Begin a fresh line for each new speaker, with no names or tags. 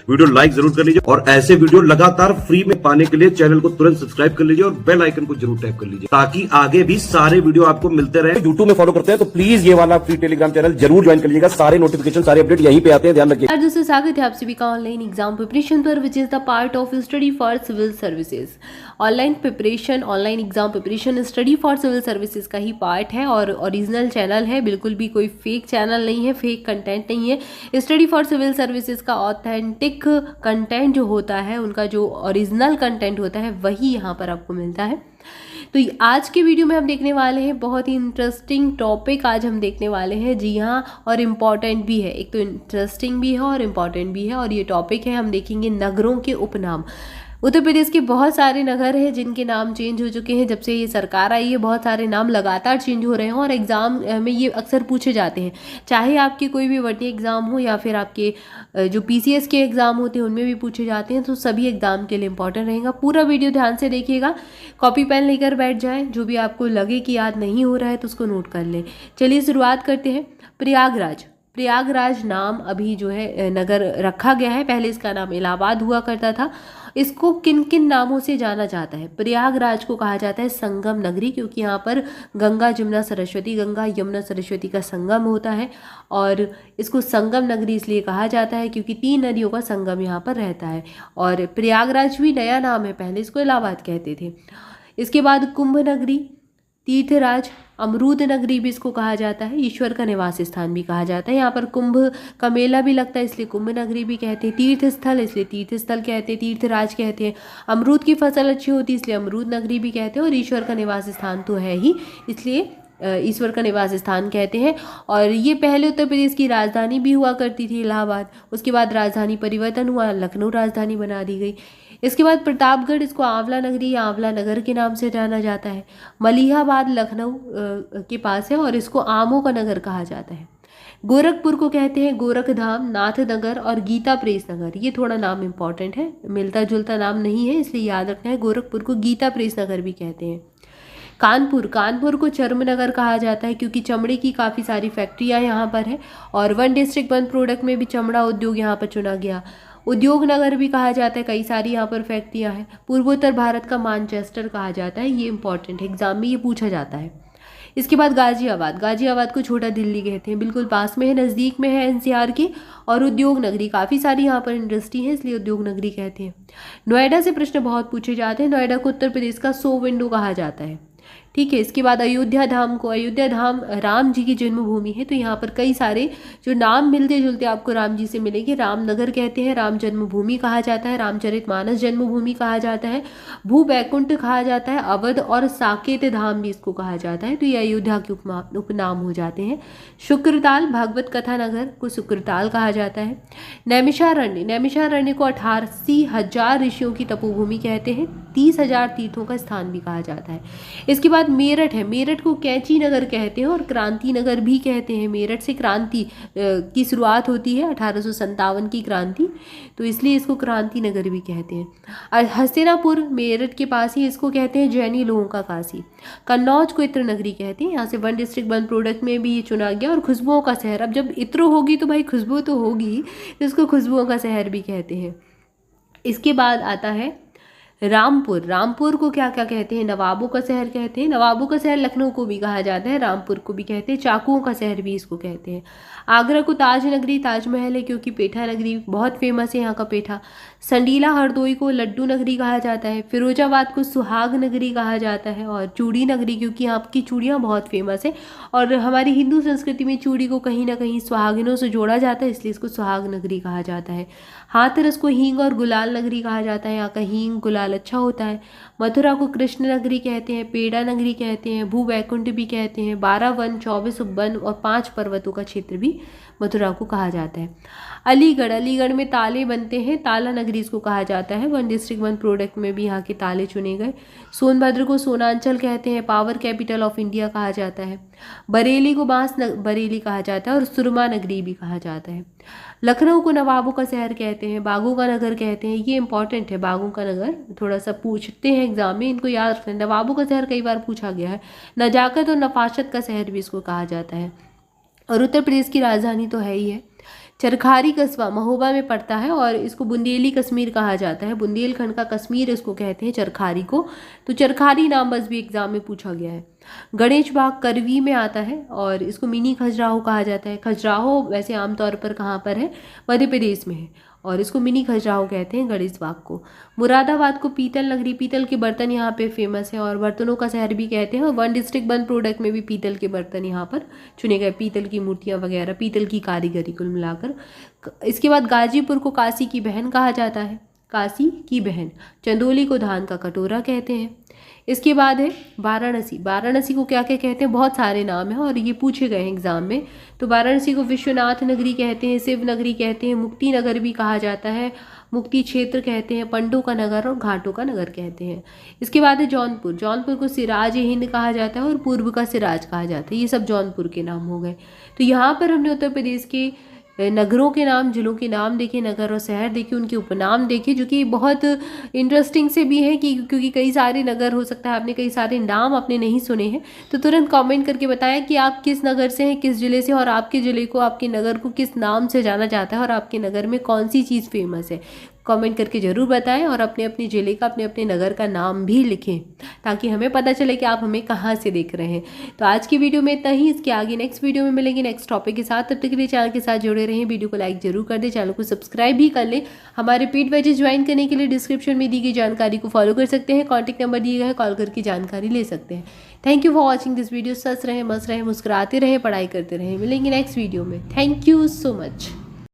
Video like जरूर कर लीजिए और ऐसे वीडियो लगातार फ्री में पाने के लिए चैनल को तुरंत सब्सक्राइब कर लीजिए और बेल आइकन को जरूर टैप कर लीजिए ताकि आगे भी सारे वीडियो आपको मिलते रहे। यूट्यूब में फॉलो करते हैं तो प्लीज ये वाला फ्री टेलीग्राम चैनल जरूर ज्वाइन कर लीजिएगा, सारे नोटिफिकेशन सारे अपडेट यहीं पे आते हैं, ध्यान रखिए।
दोस्तों स्वागत है आप सभी का ऑनलाइन एग्जाम प्रिपरेशन पर, which is the part of study for civil services. Online preparation, online exam preparation study for civil services का ही पार्ट है और ओरिजिनल चैनल है, बिल्कुल भी कोई फेक चैनल नहीं है, फेक कंटेंट नहीं है। स्टडी फॉर सिविल सर्विसेज का ऑथेंटिक कंटेंट जो होता है, उनका जो ओरिजिनल कंटेंट होता है वही यहाँ पर आपको मिलता है। तो आज के वीडियो में हम देखने वाले हैं बहुत ही इंटरेस्टिंग टॉपिक आज हम देखने वाले हैं, जी हाँ, और इम्पॉर्टेंट भी है। एक तो इंटरेस्टिंग भी है और इम्पॉर्टेंट भी है, और ये टॉपिक है, हम देखेंगे नगरों के उपनाम। उत्तर प्रदेश के बहुत सारे नगर हैं जिनके नाम चेंज हो चुके हैं जब से ये सरकार आई है। बहुत सारे नाम लगातार चेंज हो रहे हैं और एग्ज़ाम में ये अक्सर पूछे जाते हैं, चाहे आपके कोई भी वर्दी एग्ज़ाम हो या फिर आपके जो पीसीएस के एग्ज़ाम होते हैं उनमें भी पूछे जाते हैं। तो सभी एग्ज़ाम के लिए इंपॉर्टेंट रहेगा। पूरा वीडियो ध्यान से देखिएगा, कॉपी पेन लेकर बैठ जाएँ, जो भी आपको लगे कि याद नहीं हो रहा है तो उसको नोट कर लें। चलिए शुरुआत करते हैं। प्रयागराज, प्रयागराज नाम अभी जो है नगर रखा गया है, पहले इसका नाम इलाहाबाद हुआ करता था। इसको किन किन नामों से जाना जाता है? प्रयागराज को कहा जाता है संगम नगरी, क्योंकि यहाँ पर गंगा जमुना सरस्वती, गंगा यमुना सरस्वती का संगम होता है। और इसको संगम नगरी इसलिए कहा जाता है क्योंकि 3 नदियों का संगम यहाँ पर रहता है। और प्रयागराज भी नया नाम है, पहले इसको इलाहाबाद कहते थे। इसके बाद कुंभ नगरी, तीर्थराज, अमरूद नगरी भी इसको कहा जाता है, ईश्वर का निवास स्थान भी कहा जाता है। यहाँ पर कुंभ का मेला भी लगता है इसलिए कुंभ नगरी भी कहते हैं। तीर्थ स्थल इसलिए तीर्थ स्थल कहते हैं, तीर्थराज कहते हैं। अमरूद की फसल अच्छी होती है इसलिए अमरूद नगरी भी कहते हैं। और ईश्वर का निवास स्थान तो है ही, इसलिए ईश्वर का निवास स्थान कहते हैं। और ये पहले उत्तर प्रदेश की राजधानी भी हुआ करती थी इलाहाबाद। उसके बाद राजधानी परिवर्तन हुआ, लखनऊ राजधानी बना दी गई। इसके बाद प्रतापगढ़, इसको आंवला नगरी या आंवला नगर के नाम से जाना जाता है। मलिहाबाद लखनऊ के पास है और इसको आमों का नगर कहा जाता है। गोरखपुर को कहते हैं गोरखधाम, नाथनगर और गीता प्रेस नगर। ये थोड़ा नाम इंपॉर्टेंट है, मिलता जुलता नाम नहीं है इसलिए याद रखना है। गोरखपुर को गीता प्रेस नगर भी कहते हैं। कानपुर, कानपुर को चर्म नगर कहा जाता है क्योंकि चमड़े की काफ़ी सारी फैक्ट्रियाँ यहाँ पर है और 1 डिस्ट्रिक्ट 1 प्रोडक्ट में भी चमड़ा उद्योग यहाँ पर चुना गया। उद्योग नगर भी कहा जाता है, कई सारी यहाँ पर फैक्ट्रियाँ हैं। पूर्वोत्तर भारत का मैनचेस्टर कहा जाता है, ये इंपॉर्टेंट है, एग्जाम में ये पूछा जाता है। इसके बाद गाजियाबाद, गाजियाबाद को छोटा दिल्ली कहते हैं, बिल्कुल पास में है, नज़दीक में है एनसीआर के। और उद्योग नगरी, काफ़ी सारी यहाँ पर इंडस्ट्री है इसलिए उद्योग नगरी कहते हैं। नोएडा से प्रश्न बहुत पूछे जाते हैं, नोएडा को उत्तर प्रदेश का 100 विंडो कहा जाता है, ठीक है। इसके बाद अयोध्या धाम को, अयोध्या धाम राम जी की जन्मभूमि है तो यहाँ पर कई सारे जो नाम मिलते जुलते आपको राम जी से मिलेंगे। रामनगर कहते हैं, राम जन्मभूमि कहा जाता है, रामचरितमानस जन्मभूमि कहा जाता है, भू बैकुंठ कहा जाता है, अवध और साकेत धाम भी इसको कहा जाता है। तो ये अयोध्या के उपनाम हो जाते हैं। शुक्रताल, भागवत कथा नगर को शुक्रताल कहा जाता है। नैमिषारण्य, नैमिषारण्य को 88,000 ऋषियों की तपोभूमि कहते हैं, 30,000 तीर्थों का स्थान भी कहा जाता है। इसके बाद मेरठ है, मेरठ को कैंची नगर कहते हैं और क्रांति नगर भी कहते हैं। मेरठ से क्रांति की शुरुआत होती है, 1857 की क्रांति, तो इसलिए इसको क्रांति नगर भी कहते हैं। हस्तिनापुर मेरठ के पास ही, इसको कहते हैं जैनी लोगों का काशी। कन्नौज को इत्र नगरी कहते हैं, यहाँ से 1 डिस्ट्रिक्ट 1 प्रोडक्ट में भी ये चुना गया। और खुशबुओं का शहर, अब जब इत्र होगी तो भाई खुशबू तो होगी, तो इसको खुशबुओं का शहर भी कहते हैं। इसके बाद आता है रामपुर, रामपुर को क्या क्या कहते हैं? नवाबों का शहर कहते हैं। नवाबों का शहर लखनऊ को भी कहा जाता है, रामपुर को भी कहते हैं, चाकुओं का शहर भी इसको कहते हैं। आगरा को ताज नगरी, ताजमहल है क्योंकि पेठा नगरी बहुत फेमस है यहाँ का पेठा। संडीला हरदोई को लड्डू नगरी कहा जाता है। फिरोजाबाद को सुहाग नगरी कहा जाता है और चूड़ी नगरी क्योंकि यहाँ की चूड़ियाँ बहुत फेमस है और हमारी हिंदू संस्कृति में चूड़ी को कहीं ना कहीं सुहागिनों से जोड़ा जाता है इसलिए इसको सुहाग नगरी कहा जाता है। हाथरस को हींग और गुलाल नगरी कहा जाता है, यहाँ का हींग गुलाल अच्छा होता है। मथुरा को कृष्ण नगरी कहते हैं, पेड़ा नगरी कहते हैं, भू वैकुंठ भी कहते हैं। 12 वन, 24 उपवन और 5 पर्वतों का क्षेत्र भी मथुरा को कहा जाता है। अलीगढ़, अलीगढ़ में ताले बनते हैं, ताला नगरी इसको कहा जाता है। 1 डिस्ट्रिक्ट 1 प्रोडक्ट में भी यहाँ के ताले चुने गए। सोनभद्र को सोनांचल कहते हैं, पावर कैपिटल ऑफ इंडिया कहा जाता है। बरेली को बांस बरेली कहा जाता है और सुरमा नगरी भी कहा जाता है। लखनऊ को नवाबों का शहर कहते हैं, बागों का नगर कहते हैं, ये इंपॉर्टेंट है, बागों का नगर थोड़ा सा पूछते हैं एग्जाम में, इनको याद रखना। नवाबों का शहर कई बार पूछा गया है। नजाकत और नफासत का शहर भी इसको कहा जाता है। और उत्तर प्रदेश की राजधानी तो है ही है। चरखारी कस्बा महोबा में पड़ता है और इसको बुंदेली कश्मीर कहा जाता है। बुंदेलखंड का कश्मीर इसको कहते हैं चरखारी को। तो चरखारी नाम बस भी एग्जाम में पूछा गया है। गणेश बाग करवी में आता है और इसको मिनी खजुराहो कहा जाता है। खजुराहो वैसे आमतौर पर कहाँ पर है, मध्य प्रदेश में है और इसको मिनी खजुराहो कहते हैं गणेश बाग को। मुरादाबाद को पीतल नगरी, पीतल के बर्तन यहाँ पे फेमस है और बर्तनों का शहर भी कहते हैं। और वन डिस्ट्रिक्ट वन प्रोडक्ट में भी पीतल के बर्तन यहाँ पर चुने गए, पीतल की मूर्तियाँ वगैरह, पीतल की कारीगरी कुल मिलाकर। इसके बाद गाजीपुर को काशी की बहन कहा जाता है, काशी की बहन। चंदौली को धान का कटोरा कहते हैं। इसके बाद है वाराणसी। वाराणसी को क्या क्या कहते हैं, बहुत सारे नाम हैं और ये पूछे गए हैं एग्जाम में। तो वाराणसी को विश्वनाथ नगरी कहते हैं, शिव नगरी कहते हैं, मुक्ति नगर भी कहा जाता है, मुक्ति क्षेत्र कहते हैं, पंडों का नगर और घाटों का नगर कहते हैं। इसके बाद है जौनपुर। जौनपुर को सिराज हिंद कहा जाता है और पूर्व का सिराज कहा जाता है। ये सब जौनपुर के नाम हो गए। तो यहाँ पर हमने उत्तर प्रदेश के नगरों के नाम, जिलों के नाम देखे, नगर और शहर देखे, उनके उपनाम देखे, जो कि बहुत इंटरेस्टिंग से भी है कि क्योंकि कई सारे नगर हो सकता है आपने कई सारे नाम आपने नहीं सुने हैं। तो तुरंत कमेंट करके बताएं कि आप किस नगर से हैं, किस ज़िले से, और आपके ज़िले को, आपके नगर को किस नाम से जाना जाता है और आपके नगर में कौन सी चीज़ फेमस है। कमेंट करके ज़रूर बताएं और अपने अपने ज़िले का, अपने अपने नगर का नाम भी लिखें ताकि हमें पता चले कि आप हमें कहाँ से देख रहे हैं। तो आज की वीडियो में इतना ही। इसके आगे नेक्स्ट वीडियो में मिलेंगे नेक्स्ट टॉपिक के साथ। तब तक के लिए चैनल के साथ जुड़े रहें, वीडियो को लाइक जरूर कर दें, चैनल को सब्सक्राइब भी कर लें। हमारे पेड बैचेस ज्वाइन करने के लिए डिस्क्रिप्शन में दी गई जानकारी को फॉलो कर सकते हैं, कॉन्टैक्ट नंबर दिए गए हैं, कॉल करके जानकारी ले सकते हैं। Thank you for watching this video. स्वस्थ रहें, मस्त रहें, मुस्कुराते रहें, पढ़ाई करते रहें। मिलेंगे नेक्स्ट वीडियो में। Thank you so much.